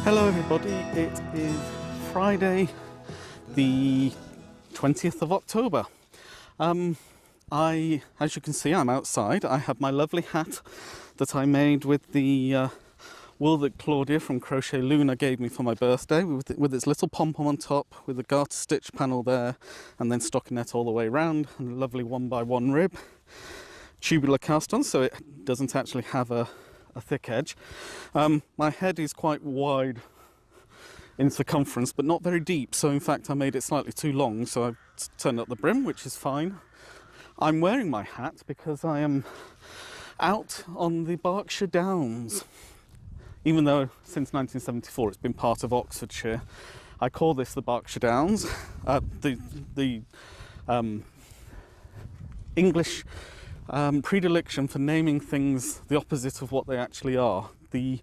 Hello everybody, it is Friday the 20th of October. As you can see, I'm outside. I have my lovely hat that I made with the wool that Claudia from Crochet Luna gave me for my birthday, with its little pom-pom on top, with a garter stitch panel there, and then stockinette all the way around, and a lovely 1x1 rib. Tubular cast on, so it doesn't actually have a thick edge. My head is quite wide in circumference, but not very deep, so in fact I made it slightly too long, so I turned up the brim, which is fine. I'm wearing my hat because I am out on the Berkshire Downs. Even though since 1974 it's been part of Oxfordshire, I call this the Berkshire Downs. The English predilection for naming things the opposite of what they actually are. The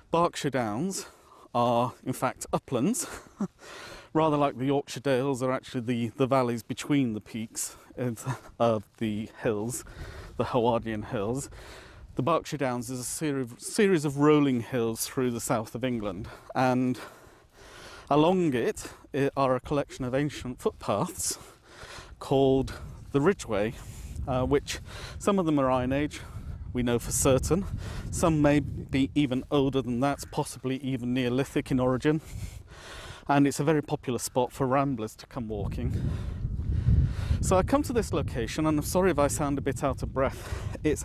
Berkshire Downs are in fact uplands, rather like the Yorkshire Dales are actually the valleys between the peaks of the hills, the Howardian Hills. The Berkshire Downs is a series of rolling hills through the south of England, and along it are a collection of ancient footpaths called the Ridgeway, which some of them are Iron Age, we know for certain. Some may be even older than that, possibly even Neolithic in origin, and it's a very popular spot for ramblers to come walking. So I come to this location, and I'm sorry if I sound a bit out of breath. It's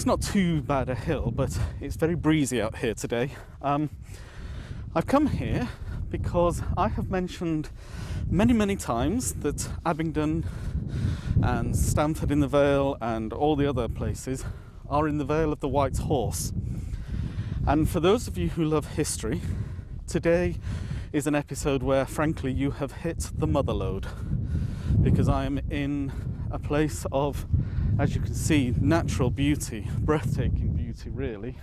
not too bad a hill, but it's very breezy out here today. I've come here because I have mentioned many times that Abingdon and Stamford in the Vale and all the other places are in the Vale of the White Horse. And for those of you who love history, today is an episode where frankly you have hit the mother lode, because I am in a place of, as you can see, natural beauty, breathtaking beauty really,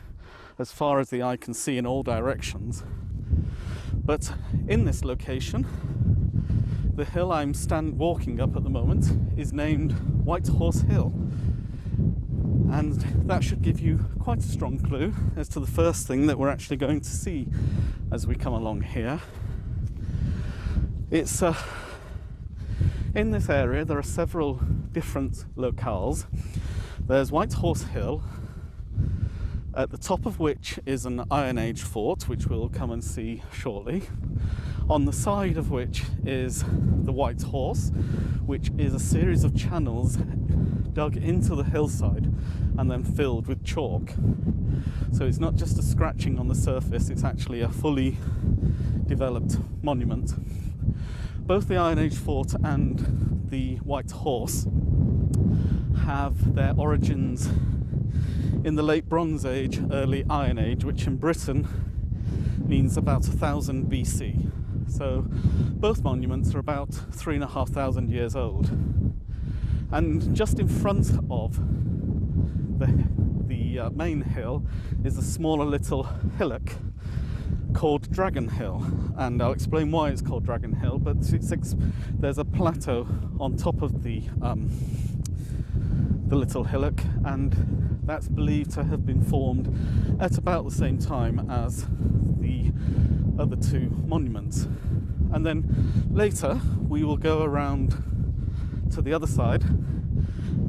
as far as the eye can see in all directions. But in this location, the hill I'm walking up at the moment is named White Horse Hill. And that should give you quite a strong clue as to the first thing that we're actually going to see as we come along here. It's in this area there are several different locales. There's White Horse Hill, at the top of which is an Iron Age fort, which we'll come and see shortly. On the side of which is the White Horse, which is a series of channels dug into the hillside and then filled with chalk. So it's not just a scratching on the surface, it's actually a fully developed monument. Both the Iron Age fort and the White Horse have their origins in the late Bronze Age, early Iron Age, which in Britain means about 1000 BC. So both monuments are about 3,500 years old. And just in front of the main hill is a smaller little hillock called Dragon Hill, and I'll explain why it's called Dragon Hill. But there's a plateau on top of the little hillock, and that's believed to have been formed at about the same time as the other two monuments. And then later we will go around to the other side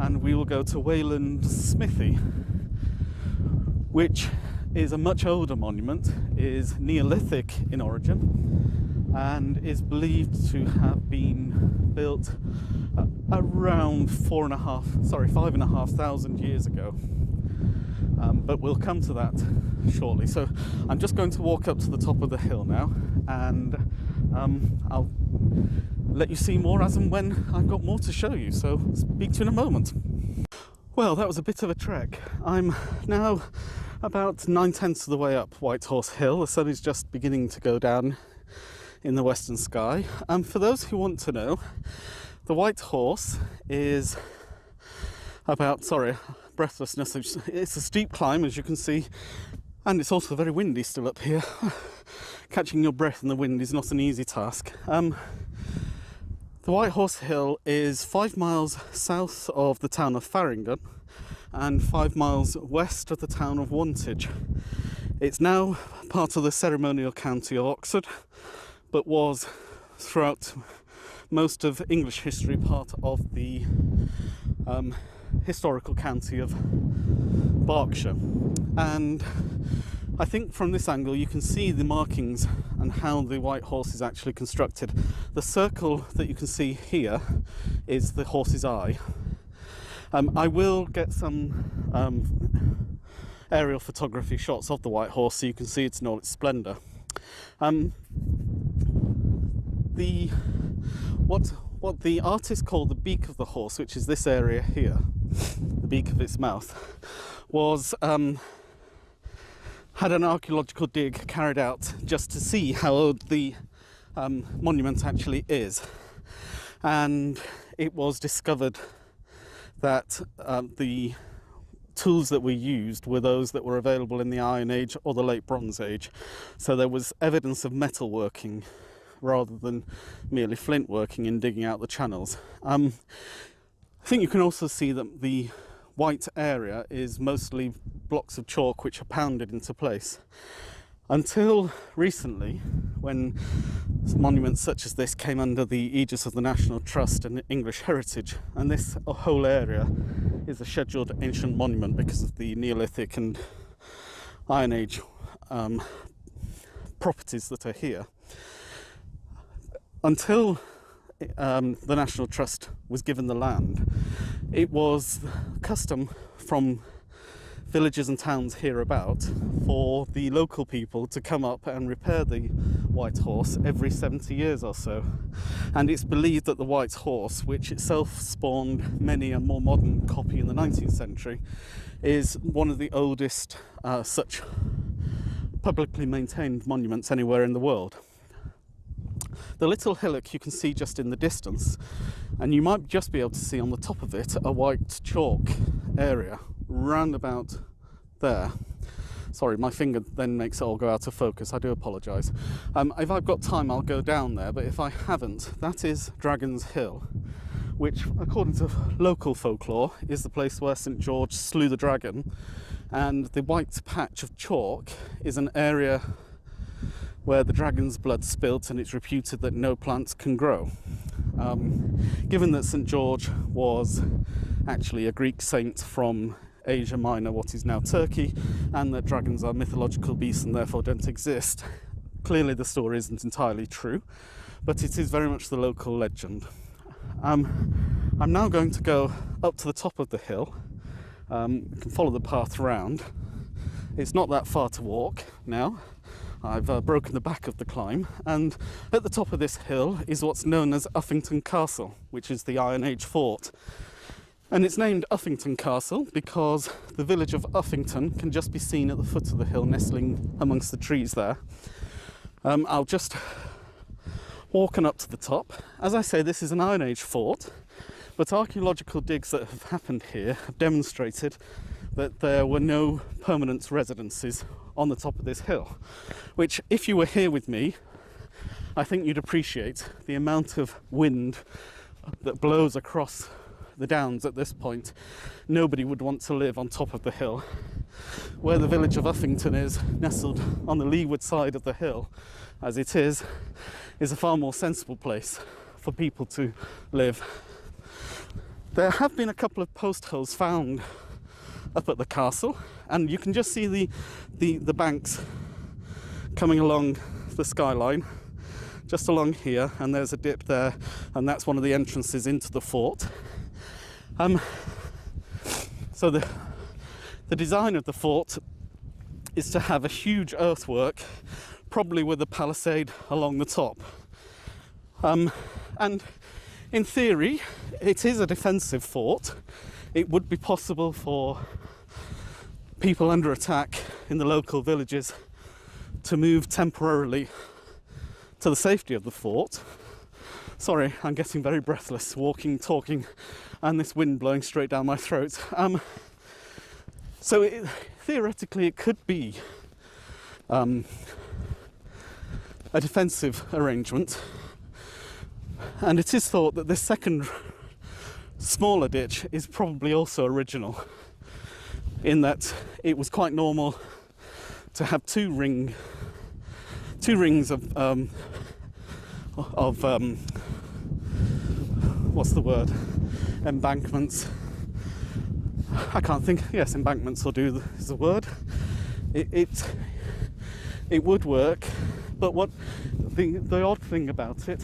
and we will go to Wayland Smithy, which is a much older monument, is Neolithic in origin, and is believed to have been built around 5,500 years ago. But we'll come to that shortly. So I'm just going to walk up to the top of the hill now, and I'll let you see more as and when I've got more to show you. So speak to you in a moment. Well, that was a bit of a trek. I'm now about 9/10 of the way up White Horse Hill. The sun is just beginning to go down in the western sky. For those who want to know, the White Horse is about, breathlessness. It's a steep climb, as you can see, and it's also very windy still up here. Catching your breath in the wind is not an easy task. The White Horse Hill is 5 miles south of the town of Farringdon and 5 miles west of the town of Wantage. It's now part of the ceremonial county of Oxford, but was throughout most of English history part of the historical county of Berkshire. And I think from this angle you can see the markings and how the White Horse is actually constructed. The circle that you can see here is the horse's eye. I will get some aerial photography shots of the White Horse so you can see it in all its splendour. What the artist called the beak of the horse, which is this area here, the beak of its mouth, was had an archaeological dig carried out just to see how old the monument actually is, and it was discovered that the tools that were used were those that were available in the Iron Age or the Late Bronze Age. So there was evidence of metalworking rather than merely flint working in digging out the channels. I think you can also see that the white area is mostly blocks of chalk which are pounded into place. Until recently, when monuments such as this came under the aegis of the National Trust and English Heritage, and this whole area is a scheduled ancient monument because of the Neolithic and Iron Age properties that are here. Until the National Trust was given the land, it was custom from villages and towns hereabout for the local people to come up and repair the White Horse every 70 years or so. And it's believed that the White Horse, which itself spawned many a more modern copy in the 19th century, is one of the oldest such publicly maintained monuments anywhere in the world. The little hillock you can see just in the distance, and you might just be able to see on the top of it a white chalk area round about there. Sorry, my finger then makes it all go out of focus. I do apologise. If I've got time, I'll go down there, but if I haven't, that is Dragon's Hill, which, according to local folklore, is the place where St George slew the dragon, and the white patch of chalk is an area where the dragon's blood spilt, and it's reputed that no plants can grow. Given that St George was actually a Greek saint from Asia Minor, what is now Turkey, and that dragons are mythological beasts and therefore don't exist, clearly the story isn't entirely true, but it is very much the local legend. I'm now going to go up to the top of the hill. You can follow the path round. It's not that far to walk now. I've broken the back of the climb, and at the top of this hill is what's known as Uffington Castle, which is the Iron Age fort. And it's named Uffington Castle because the village of Uffington can just be seen at the foot of the hill, nestling amongst the trees there. I'll just walk on up to the top. As I say, this is an Iron Age fort, but archaeological digs that have happened here have demonstrated that there were no permanent residences on the top of this hill, which, if you were here with me, I think you'd appreciate the amount of wind that blows across the downs at this point. Nobody would want to live on top of the hill. Where the village of Uffington is, nestled on the leeward side of the hill, as it is a far more sensible place for people to live. There have been a couple of post holes found up at the castle, and you can just see the banks coming along the skyline just along here, and there's a dip there, and that's one of the entrances into the fort. So the design of the fort is to have a huge earthwork, probably with a palisade along the top, and in theory it is a defensive fort. It would be possible for people under attack in the local villages to move temporarily to the safety of the fort. Sorry, I'm getting very breathless, walking, talking, and this wind blowing straight down my throat. Theoretically, it could be a defensive arrangement, and it is thought that this second smaller ditch is probably also original, in that it was quite normal to have two rings of what's the word? Embankments. I can't think. Yes, embankments is the word. It would work, but what the odd thing about it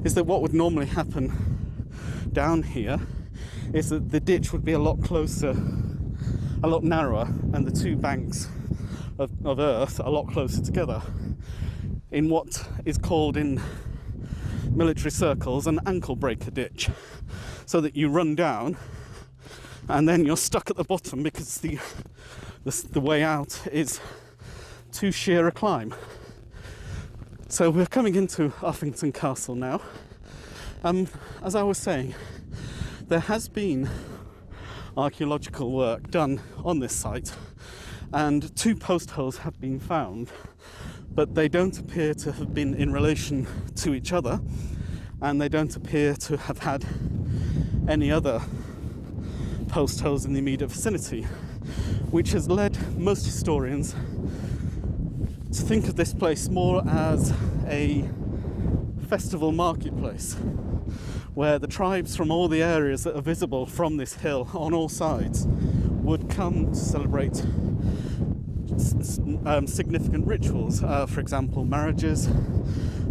is that what would normally happen down here is that the ditch would be a lot closer, a lot narrower, and the two banks of earth a lot closer together in what is called in military circles an ankle breaker ditch, so that you run down and then you're stuck at the bottom because the way out is too sheer a climb. So we're coming into Uffington Castle now. As I was saying, there has been archaeological work done on this site, and two post holes have been found, but they don't appear to have been in relation to each other, and they don't appear to have had any other post holes in the immediate vicinity, which has led most historians to think of this place more as a festival marketplace, where the tribes from all the areas that are visible from this hill on all sides would come to celebrate significant rituals, for example marriages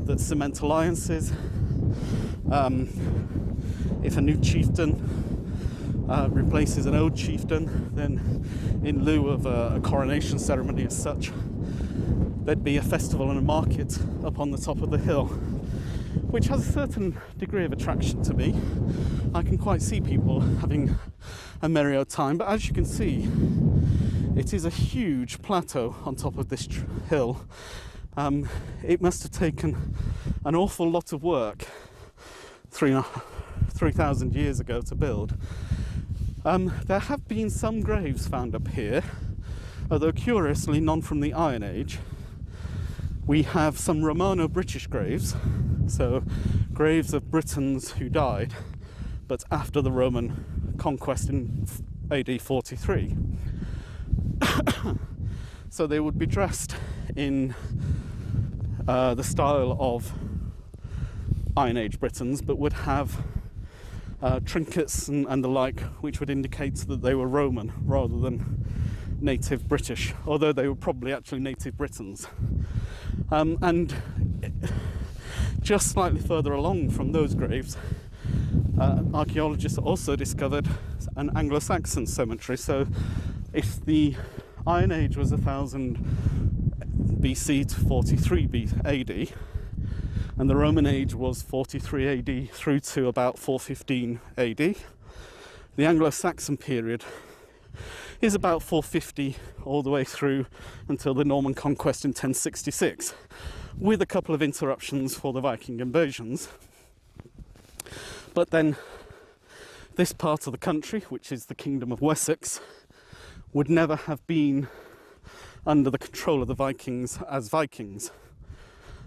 that cement alliances, if a new chieftain replaces an old chieftain, then in lieu of a coronation ceremony as such, there'd be a festival and a market up on the top of the hill, which has a certain degree of attraction to me. I can quite see people having a merry old time, but as you can see, it is a huge plateau on top of this hill. It must have taken an awful lot of work 3,000 years ago to build. There have been some graves found up here, although curiously none from the Iron Age. We have some Romano-British graves, so graves of Britons who died, but after the Roman conquest in AD 43. So they would be dressed in the style of Iron Age Britons, but would have trinkets and the like, which would indicate that they were Roman rather than native British, although they were probably actually native Britons. And just slightly further along from those graves, archaeologists also discovered an Anglo-Saxon cemetery. So if the Iron Age was 1000 BC to 43 AD, and the Roman Age was 43 AD through to about 415 AD, the Anglo-Saxon period is about 450 all the way through until the Norman conquest in 1066, with a couple of interruptions for the Viking invasions. But then this part of the country, which is the Kingdom of Wessex, would never have been under the control of the Vikings as Vikings.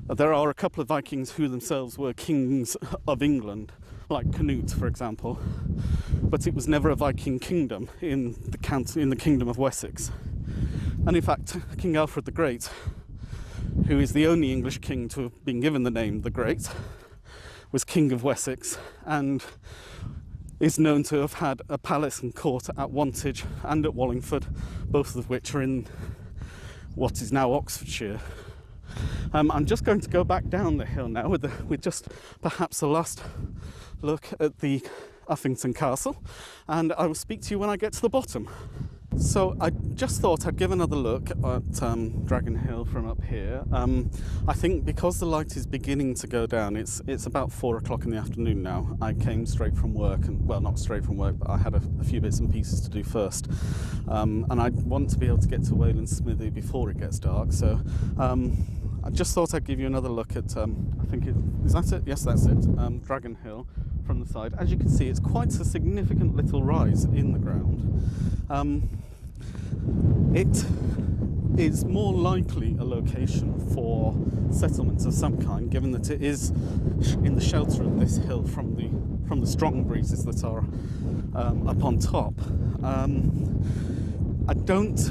There are a couple of Vikings who themselves were kings of England, like Canute, for example, but it was never a Viking kingdom in the Kingdom of Wessex. And in fact, King Alfred the Great, who is the only English king to have been given the name the Great, was King of Wessex and is known to have had a palace and court at Wantage and at Wallingford, both of which are in what is now Oxfordshire. I'm just going to go back down the hill now with just perhaps a last look at the Uffington Castle, and I will speak to you when I get to the bottom. So I just thought I'd give another look at Dragon Hill from up here. I think because the light is beginning to go down, it's about 4 o'clock in the afternoon now. I came straight from work, and well, not straight from work, but I had a few bits and pieces to do first. And I want to be able to get to Wayland Smithy before it gets dark, so I just thought I'd give you another look at, I think is that it? Yes, that's it, Dragon Hill from the side. As you can see, it's quite a significant little rise in the ground. It is more likely a location for settlements of some kind, given that it is in the shelter of this hill from the strong breezes that are up on top. I don't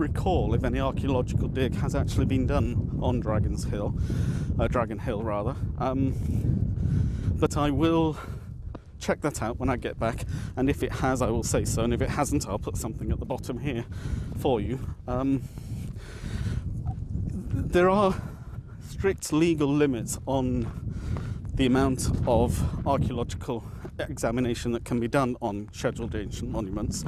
recall if any archaeological dig has actually been done on Dragon Hill rather. But I will check that out when I get back, and if it has, I will say so, and if it hasn't, I'll put something at the bottom here for you. There are strict legal limits on the amount of archaeological examination that can be done on scheduled ancient monuments.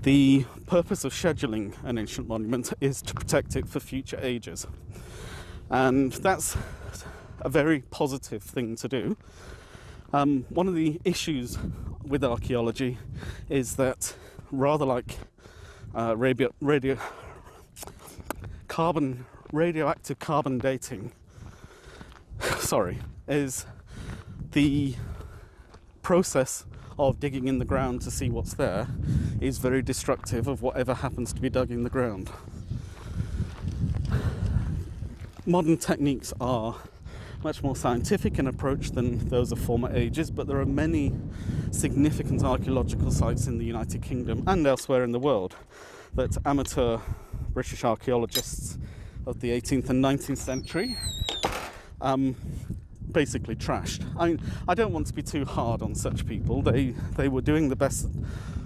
The purpose of scheduling an ancient monument is to protect it for future ages, and that's a very positive thing to do. One of the issues with archaeology is that, rather like radioactive carbon dating, is the process of digging in the ground to see what's there is very destructive of whatever happens to be dug in the ground. Modern techniques are much more scientific in approach than those of former ages, but there are many significant archaeological sites in the United Kingdom and elsewhere in the world that amateur British archaeologists of the 18th and 19th century basically trashed. I don't want to be too hard on such people. They were doing the best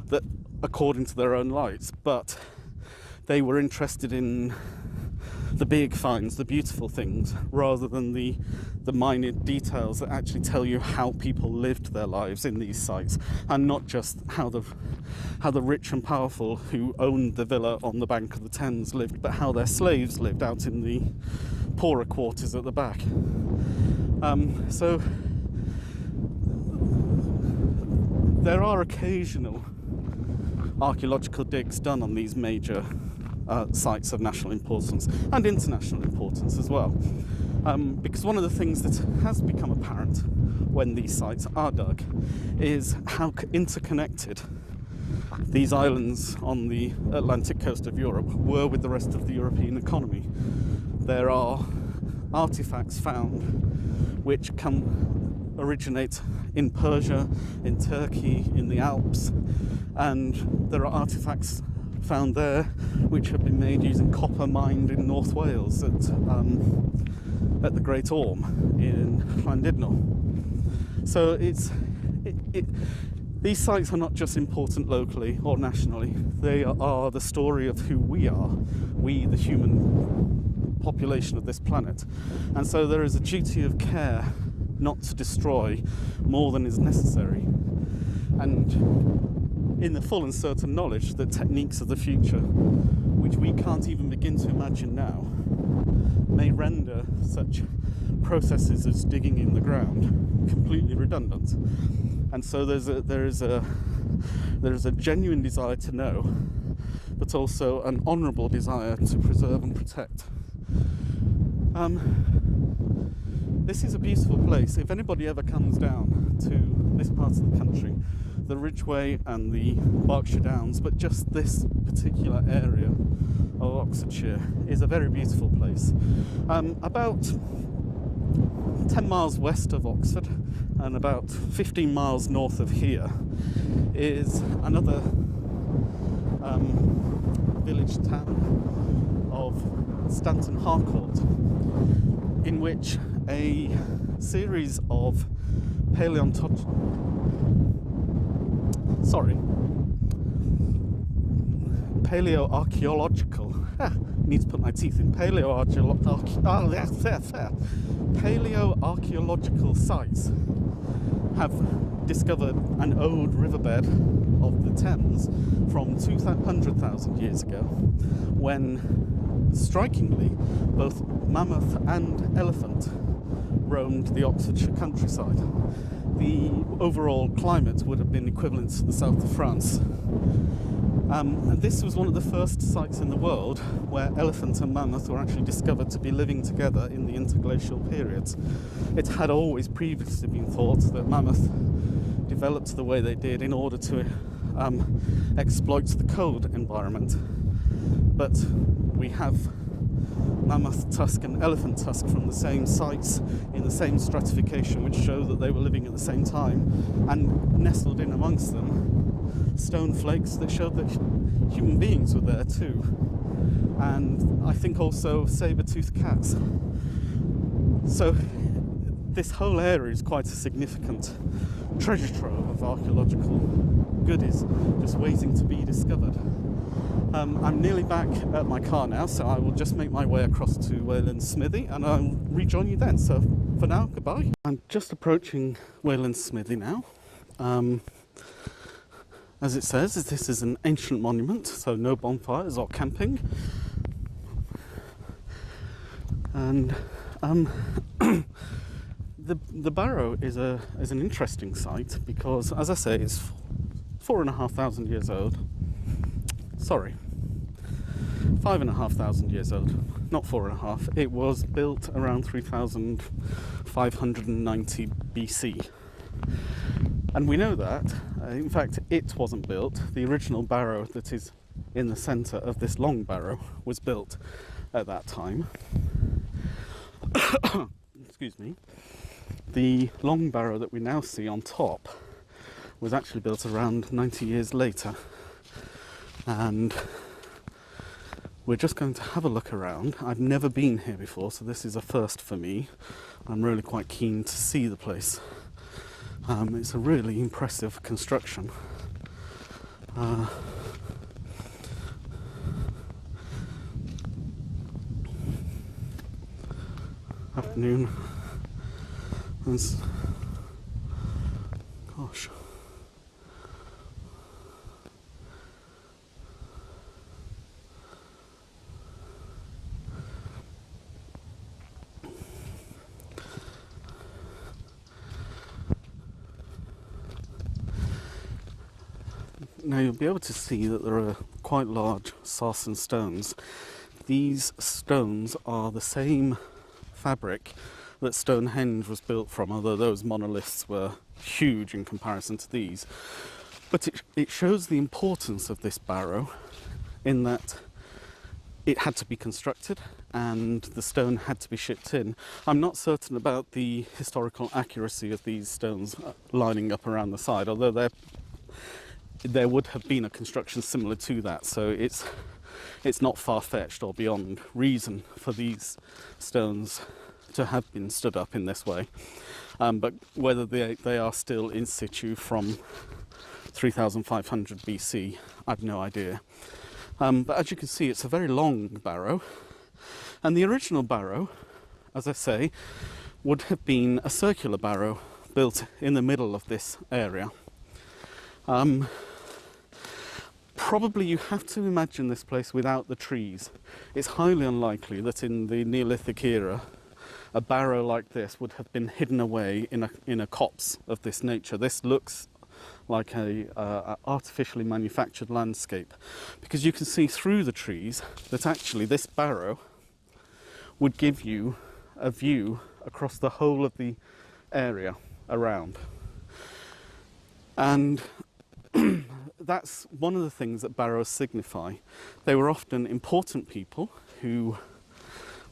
that according to their own lights, but they were interested in the big finds, the beautiful things, rather than the minute details that actually tell you how people lived their lives in these sites, and not just how the rich and powerful who owned the villa on the bank of the Thames lived, but how their slaves lived out in the poorer quarters at the back. So there are occasional archaeological digs done on these major sites of national importance and international importance as well, because one of the things that has become apparent when these sites are dug is how interconnected these islands on the Atlantic coast of Europe were with the rest of the European economy. There are artifacts found which can originate in Persia, in Turkey, in the Alps, and there are artifacts found there which have been made using copper mined in North Wales at the Great Orme in Llandudno. So these sites are not just important locally or nationally, they are the story of who we are, we the human population of this planet. And so there is a duty of care not to destroy more than is necessary, and in the full and certain knowledge that techniques of the future, which we can't even begin to imagine now, may render such processes as digging in the ground completely redundant. And so there is a genuine desire to know, but also an honourable desire to preserve and protect. This is a beautiful place. If anybody ever comes down to this part of the country, the Ridgeway and the Berkshire Downs, but just this particular area of Oxfordshire is a very beautiful place. About 10 miles west of Oxford and about 15 miles north of here is another village town of Stanton Harcourt, in which a series of paleoarchaeological need to put my teeth in paleoarchaeological sites have discovered an old riverbed of the Thames from 200,000 years ago, when strikingly both mammoth and elephant roamed the Oxfordshire countryside. The overall climate would have been equivalent to the south of France. And this was one of the first sites in the world where elephant and mammoth were actually discovered to be living together in the interglacial periods. It had always previously been thought that mammoth developed the way they did in order to exploit the cold environment. But we have mammoth tusk and elephant tusk from the same sites in the same stratification, which show that they were living at the same time, and nestled in amongst them stone flakes that showed that human beings were there too, and I think also saber-toothed cats. So this whole area is quite a significant treasure trove of archaeological goodies just waiting to be discovered. I'm nearly back at my car now, so I will just make my way across to Wayland's Smithy and I'll rejoin you then. So for now, goodbye. I'm just approaching Wayland's Smithy now. As it says, this is an ancient monument, so no bonfires or camping. And the barrow is an interesting site because, as I say, it's 4,500 years old. Sorry, 5,500 years old, not 4.5. It was built around 3,590 BC. And we know that, in fact, it wasn't built. The original barrow that is in the centre of this long barrow was built at that time. Excuse me. The long barrow that we now see on top was actually built around 90 years later. And we're just going to have a look around. I've never been here before, so this is a first for me. I'm really quite keen to see the place. It's a really impressive construction. Afternoon. Gosh. Now you'll be able to see that there are quite large Saracen stones. These stones are the same fabric that Stonehenge was built from, although those monoliths were huge in comparison to these. But it shows the importance of this barrow in that it had to be constructed and the stone had to be shipped in. I'm not certain about the historical accuracy of these stones lining up around the side, although there would have been a construction similar to that, so it's not far-fetched or beyond reason for these stones to have been stood up in this way. But whether they are still in situ from 3,500 BC, I've no idea. But as you can see, it's a very long barrow, and the original barrow, as I say, would have been a circular barrow built in the middle of this area. Probably you have to imagine this place without the trees. It's highly unlikely that in the Neolithic era a barrow like this would have been hidden away in a copse of this nature. This looks like a artificially manufactured landscape, because you can see through the trees that actually this barrow would give you a view across the whole of the area around. And that's one of the things that barrows signify. They were often important people who,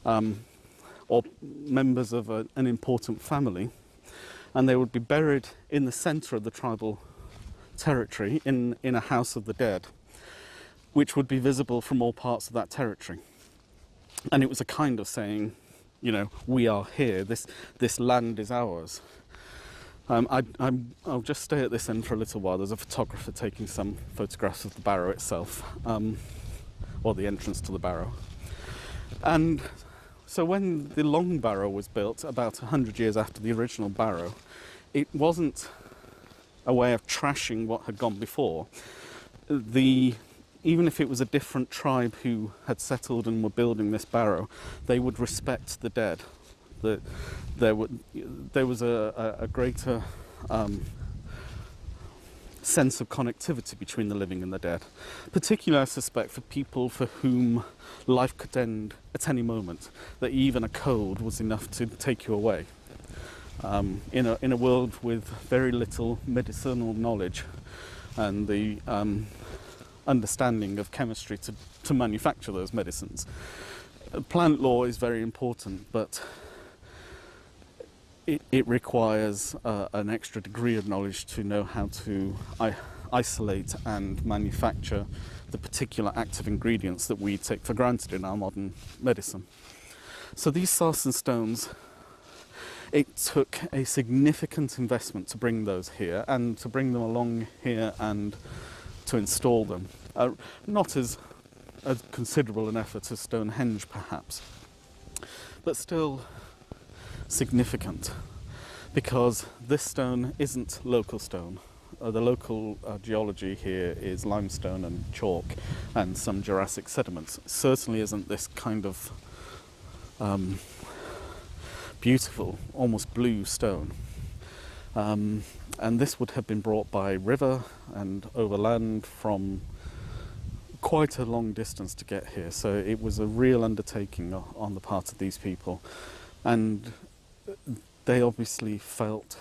or members of an important family, and they would be buried in the centre of the tribal territory in a house of the dead, which would be visible from all parts of that territory. And it was a kind of saying, you know, we are here, this land is ours. I'll just stay at this end for a little while. There's a photographer taking some photographs of the barrow itself, or the entrance to the barrow. And so when the long barrow was built, about 100 years after the original barrow, it wasn't a way of trashing what had gone before. Even if it was a different tribe who had settled and were building this barrow, they would respect the dead. There was a greater sense of connectivity between the living and the dead, particularly, I suspect, for people for whom life could end at any moment, that even a cold was enough to take you away. In a world with very little medicinal knowledge and the understanding of chemistry to manufacture those medicines, plant law is very important, but it requires an extra degree of knowledge to know how to isolate and manufacture the particular active ingredients that we take for granted in our modern medicine. So these Saracen stones, it took a significant investment to bring those here and to bring them along here and to install them. Not as considerable an effort as Stonehenge perhaps, but still significant, because this stone isn't local stone. The local geology here is limestone and chalk and some Jurassic sediments. It certainly isn't this kind of beautiful, almost blue stone. And this would have been brought by river and overland from quite a long distance to get here. So it was a real undertaking on the part of these people. And they obviously felt,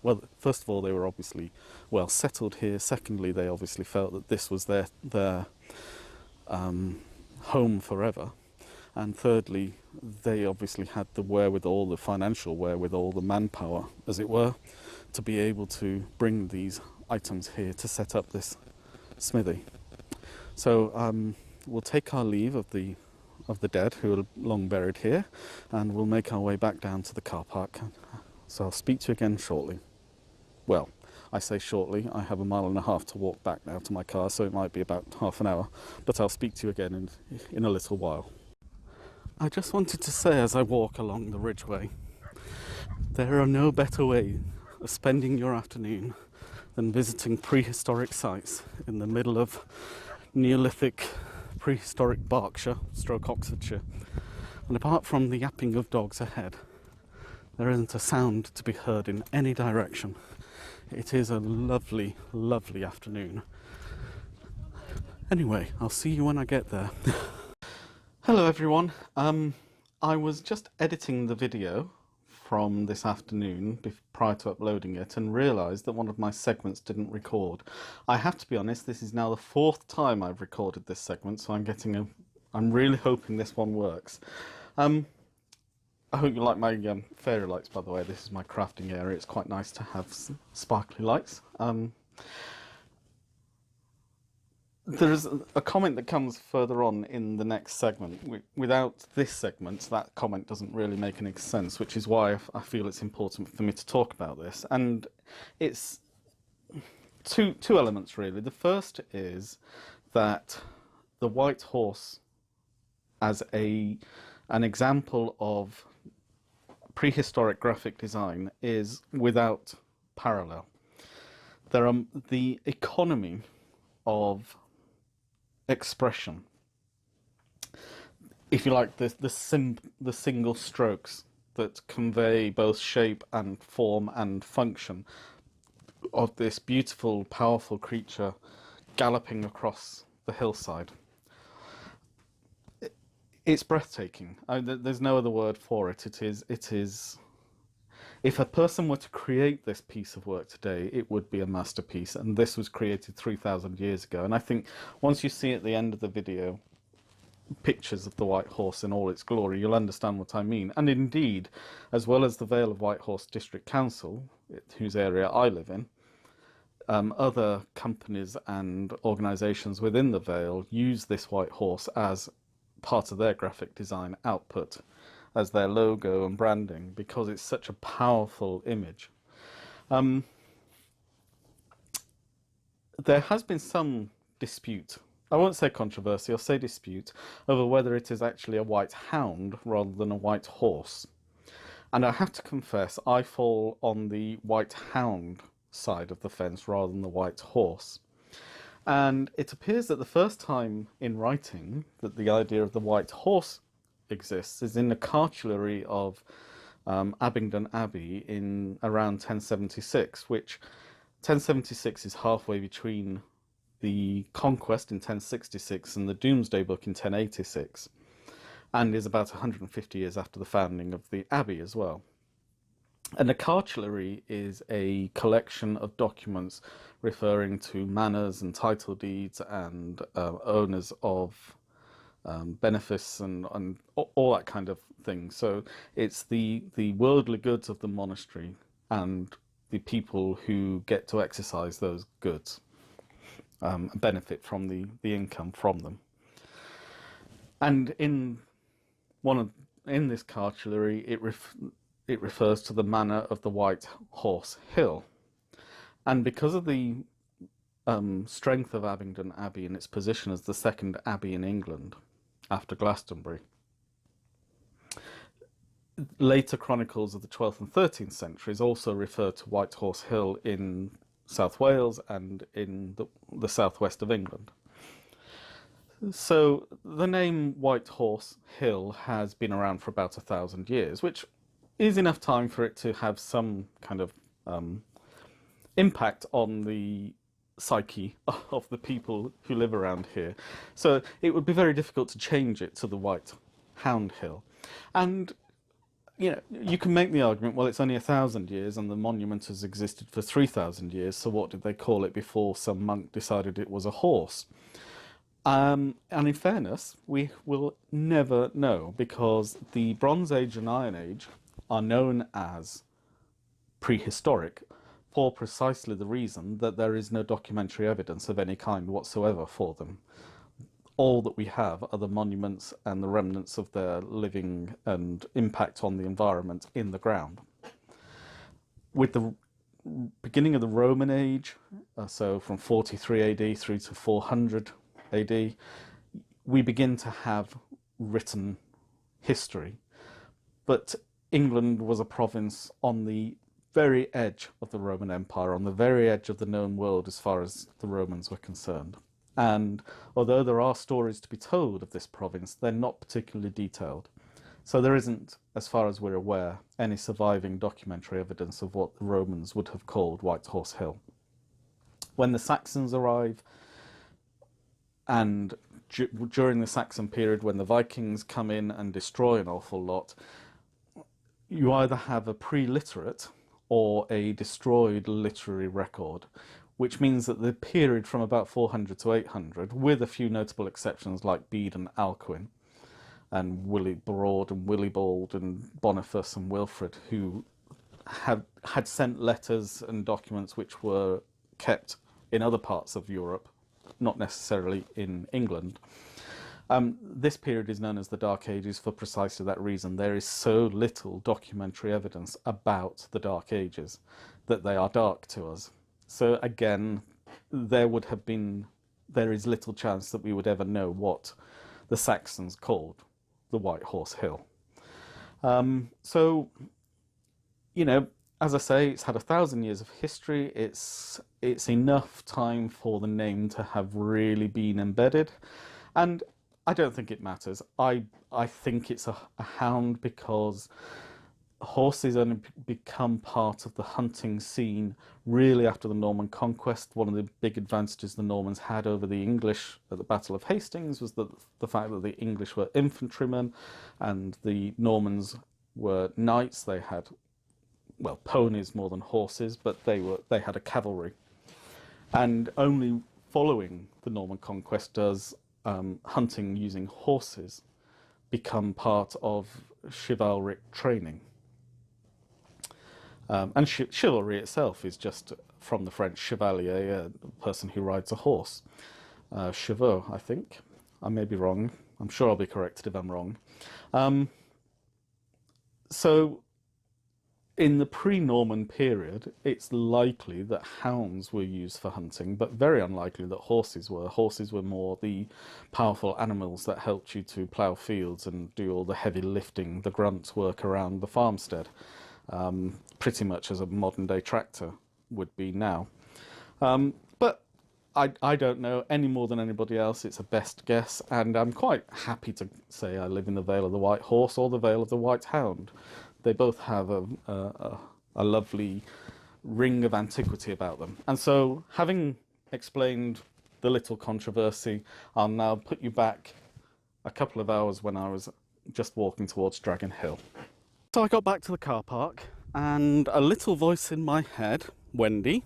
well, first of all, they were obviously well settled here. Secondly, they obviously felt that this was their home forever. And thirdly, they obviously had the wherewithal, the financial wherewithal, the manpower, as it were, to be able to bring these items here to set up this smithy. So we'll take our leave of the dead who are long buried here, and we'll make our way back down to the car park. So I'll speak to you again shortly. Well, I say shortly, I have 1.5 miles to walk back now to my car, so it might be about half an hour, but I'll speak to you again in a little while. I just wanted to say, as I walk along the ridgeway, there are no better way of spending your afternoon than visiting prehistoric sites in the middle of Neolithic prehistoric Berkshire, stroke Oxfordshire. And apart from the yapping of dogs ahead, there isn't a sound to be heard in any direction. It is a lovely, lovely afternoon. Anyway, I'll see you when I get there. Hello everyone. I was just editing the video from this afternoon prior to uploading it and realised that one of my segments didn't record. I have to be honest, this is now the 4th time I've recorded this segment, so I'm really hoping this one works. I hope you like my fairy lights, by the way. This is my crafting area. It's quite nice to have sparkly lights. There's a comment that comes further on in the next segment. Without this segment, that comment doesn't really make any sense, which is why I feel it's important for me to talk about this. And it's two elements, really. The first is that the white horse, as an example of prehistoric graphic design, is without parallel. The economy of expression, if you like, the single strokes that convey both shape and form and function of this beautiful, powerful creature galloping across the hillside. It's breathtaking. There's no other word for it. It is. If a person were to create this piece of work today, it would be a masterpiece. And this was created 3,000 years ago. And I think once you see at the end of the video pictures of the White Horse in all its glory, you'll understand what I mean. And indeed, as well as the Vale of Whitehorse District Council, whose area I live in, other companies and organisations within the Vale use this White Horse as part of their graphic design output, as their logo and branding, because it's such a powerful image. There has been some dispute, I won't say controversy, I'll say dispute, over whether it is actually a white hound rather than a white horse. And I have to confess, I fall on the white hound side of the fence rather than the white horse. And it appears that the first time in writing that the idea of the white horse exists is in the cartulary of Abingdon Abbey in around 1076, which 1076 is halfway between the Conquest in 1066 and the Domesday Book in 1086, and is about 150 years after the founding of the Abbey as well. And the cartulary is a collection of documents referring to manors and title deeds and owners of benefice and all that kind of thing. So it's the worldly goods of the monastery and the people who get to exercise those goods. benefit from the income from them. And in this cartulary, it refers to the manor of the White Horse Hill, and because of the strength of Abingdon Abbey and its position as the second abbey in England after Glastonbury, later chronicles of the 12th and 13th centuries also refer to White Horse Hill in South Wales and in the southwest of England. So the name White Horse Hill has been around for about 1,000 years, which is enough time for it to have some kind of impact on the psyche of the people who live around here. So it would be very difficult to change it to the White Hound Hill. And you know, you can make the argument, well, it's only 1,000 years and the monument has existed for 3,000 years, so what did they call it before some monk decided it was a horse? And in fairness, we will never know, because the Bronze Age and Iron Age are known as prehistoric for precisely the reason that there is no documentary evidence of any kind whatsoever for them. All that we have are the monuments and the remnants of their living and impact on the environment in the ground. With the beginning of the Roman age, so from 43 AD through to 400 AD, we begin to have written history. But England was a province on the very edge of the Roman Empire, on the very edge of the known world as far as the Romans were concerned. And although there are stories to be told of this province, they're not particularly detailed. So there isn't, as far as we're aware, any surviving documentary evidence of what the Romans would have called White Horse Hill. When the Saxons arrive, and during the Saxon period, when the Vikings come in and destroy an awful lot, you either have a pre-literate or a destroyed literary record, which means that the period from about 400 to 800, with a few notable exceptions like Bede and Alcuin, and Willie Broad and Willibald and Boniface and Wilfrid, who had sent letters and documents which were kept in other parts of Europe, not necessarily in England. This period is known as the Dark Ages for precisely that reason. There is so little documentary evidence about the Dark Ages that they are dark to us. So again, there is little chance that we would ever know what the Saxons called the White Horse Hill. So, you know, as I say, it's had 1,000 years of history. It's enough time for the name to have really been embedded, and I don't think it matters. I think it's a hound because horses only become part of the hunting scene really after the Norman conquest. One of the big advantages the Normans had over the English at the Battle of Hastings was the fact that the English were infantrymen and the Normans were knights. They had, well, ponies more than horses, but they had a cavalry. And only following the Norman conquest does hunting using horses become part of chivalric training. And chivalry itself is just from the French chevalier, a person who rides a horse. Chevaux, I think. I may be wrong. I'm sure I'll be corrected if I'm wrong. So in the pre-Norman period, it's likely that hounds were used for hunting, but very unlikely that horses were. Horses were more the powerful animals that helped you to plough fields and do all the heavy lifting, the grunt work around the farmstead. Pretty much as a modern-day tractor would be now. But I don't know any more than anybody else. It's a best guess, and I'm quite happy to say I live in the Vale of the White Horse or the Vale of the White Hound. They both have a lovely ring of antiquity about them. And so, having explained the little controversy, I'll now put you back a couple of hours when I was just walking towards Dragon Hill. So I got back to the car park, and a little voice in my head, Wendy,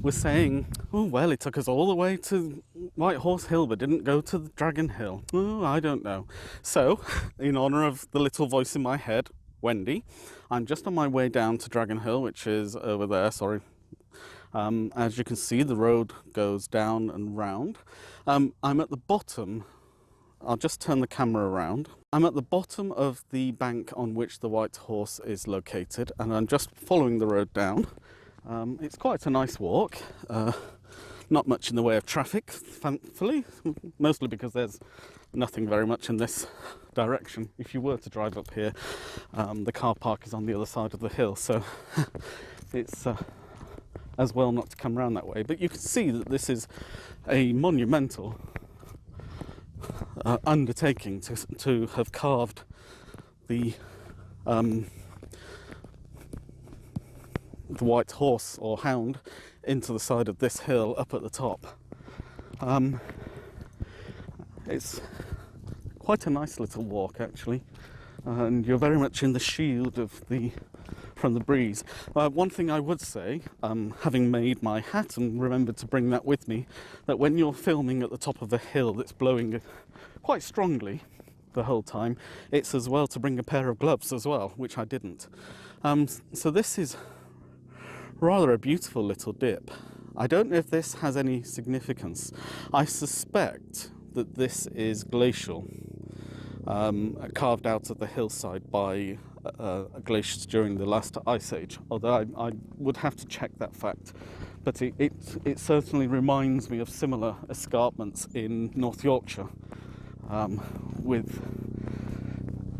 was saying, oh, well, it took us all the way to White Horse Hill, but didn't go to the Dragon Hill. Oh, I don't know. So, in honour of the little voice in my head, Wendy, I'm just on my way down to Dragon Hill, which is over there, sorry. As you can see, the road goes down and round. I'm at the bottom. I'll just turn the camera around. I'm at the bottom of the bank on which the White Horse is located, and I'm just following the road down. It's quite a nice walk. Not much in the way of traffic, thankfully, mostly because there's nothing very much in this direction. If you were to drive up here, the car park is on the other side of the hill, so it's as well not to come around that way. But you can see that this is a monumental undertaking to have carved the White Horse or Hound into the side of this hill up at the top. It's quite a nice little walk, actually, and you're very much in the shield of from the breeze. One thing I would say, having made my hat and remembered to bring that with me, that when you're filming at the top of a hill that's blowing quite strongly the whole time, it's as well to bring a pair of gloves as well, which I didn't. So this is rather a beautiful little dip. I don't know if this has any significance. I suspect that this is glacial, carved out of the hillside by glaciers during the last ice age, although I would have to check that fact. But it certainly reminds me of similar escarpments in North Yorkshire, with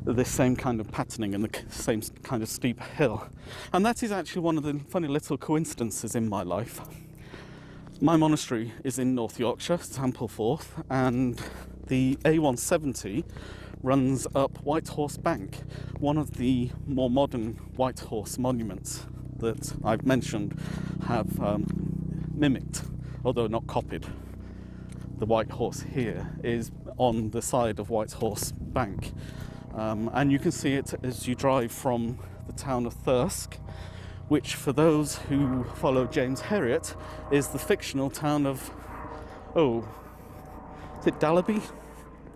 this same kind of patterning and the same kind of steep hill. And that is actually one of the funny little coincidences in my life. My monastery is in North Yorkshire, Ampleforth, and the A170 runs up White Horse Bank, one of the more modern White Horse monuments that I've mentioned have mimicked, although not copied. The White Horse here is on the side of White Horse Bank. And you can see it as you drive from the town of Thirsk, which, for those who follow James Herriot, is the fictional town of, is it Dallaby?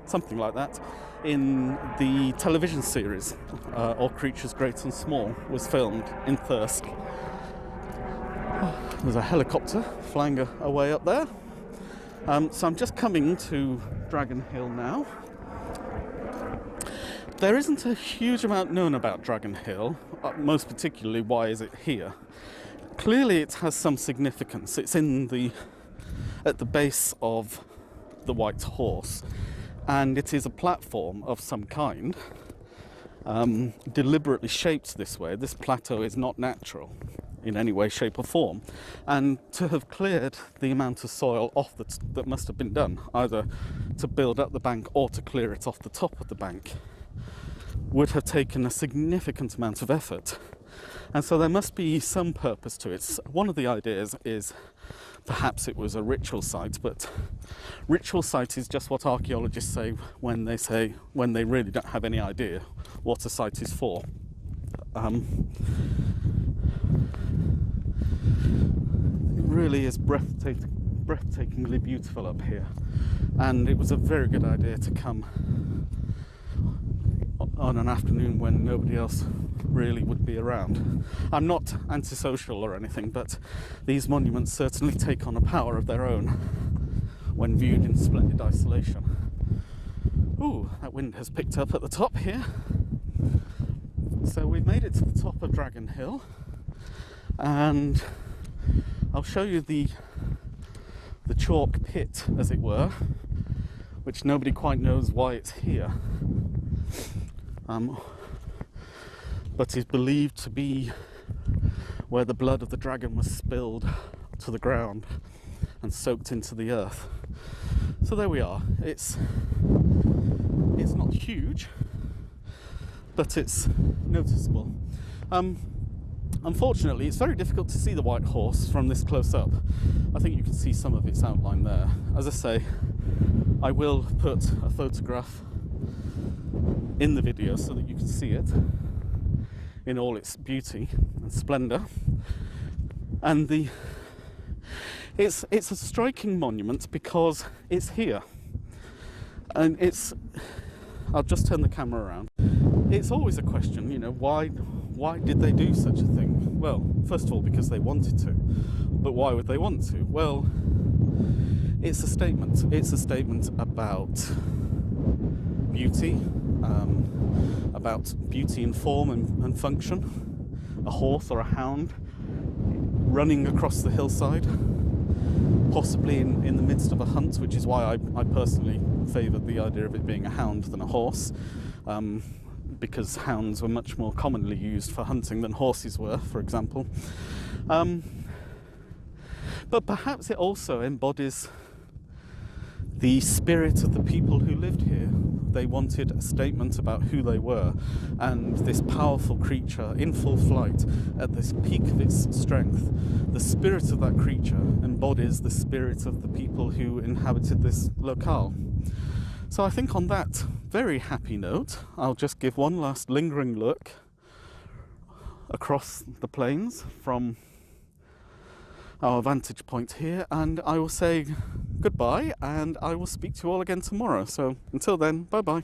Something like that. In the television series, All Creatures Great and Small, was filmed in Thirsk. There's a helicopter flying away up there. So I'm just coming to Dragon Hill now. There isn't a huge amount known about Dragon Hill, most particularly why is it here. Clearly it has some significance. It's at the base of the White Horse, and it is a platform of some kind, deliberately shaped this way. This plateau is not natural in any way, shape or form, and to have cleared the amount of soil off that must have been done, either to build up the bank or to clear it off the top of the bank, would have taken a significant amount of effort. And so there must be some purpose to it. One of the ideas is perhaps it was a ritual site, but ritual site is just what archaeologists say when they really don't have any idea what a site is for. It really is breathtakingly beautiful up here, and it was a very good idea to come on an afternoon when nobody else really would be around. I'm not antisocial or anything, but these monuments certainly take on a power of their own when viewed in splendid isolation. Ooh, that wind has picked up at the top here. So we've made it to the top of Dragon Hill, and I'll show you the chalk pit, as it were, which nobody quite knows why it's here. But is believed to be where the blood of the dragon was spilled to the ground and soaked into the earth. So there we are. It's not huge, but it's noticeable. Unfortunately, it's very difficult to see the White Horse from this close up. I think you can see some of its outline there. As I say, I will put a photograph in the video so that you can see it in all its beauty and splendour. And it's a striking monument because it's here, and I'll just turn the camera around. It's always a question, why did they do such a thing? Well, first of all, because they wanted to, But why would they want to? Well, it's a statement. It's a statement about beauty, in form and function. A horse or a hound running across the hillside, possibly in the midst of a hunt, which is why I personally favoured the idea of it being a hound than a horse, because hounds were much more commonly used for hunting than horses were, for example. But perhaps it also embodies the spirit of the people who lived here. They wanted a statement about who they were, and this powerful creature in full flight at this peak of its strength, the spirit of that creature embodies the spirit of the people who inhabited this locale. So I think on that very happy note, I'll just give one last lingering look across the plains from our vantage point here, and I will say goodbye, and I will speak to you all again tomorrow. So until then, bye bye.